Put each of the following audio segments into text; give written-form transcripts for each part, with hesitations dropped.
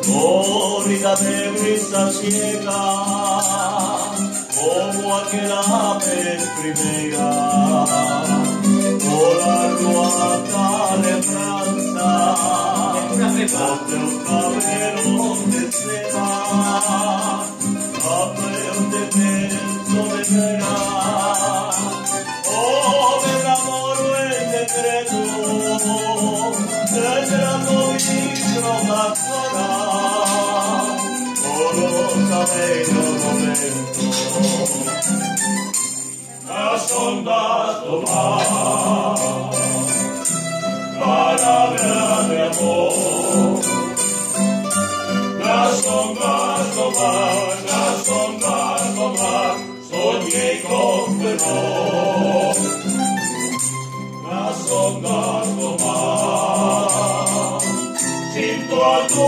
Corrida de brisa ciega, como aquel ave primera, volando hasta de Francia, donde un cabello de seda, campeón de verso de vera, oh, del amor el decreto, del grano ministro Gazzora, bello momento, las ondas toman palabras de amor, las ondas toman, soñé con perdón, las ondas toman, siento a tu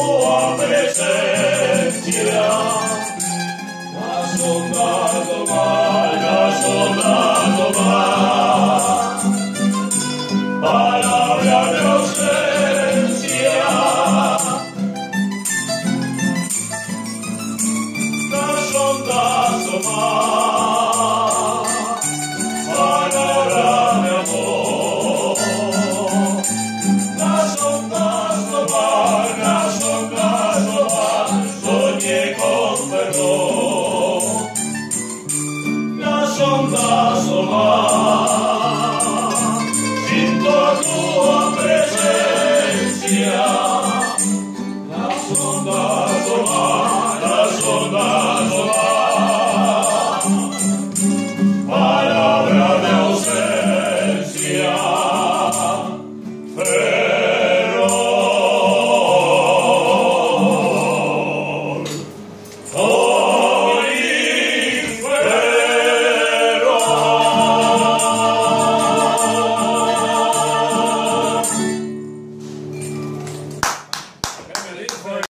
presencia. Las ondas toman, palabra de ausencia. Las ondas toman, palabra de amor. Las ondas toman, soñé con perdón. Las ondas toman, siento tu presencia.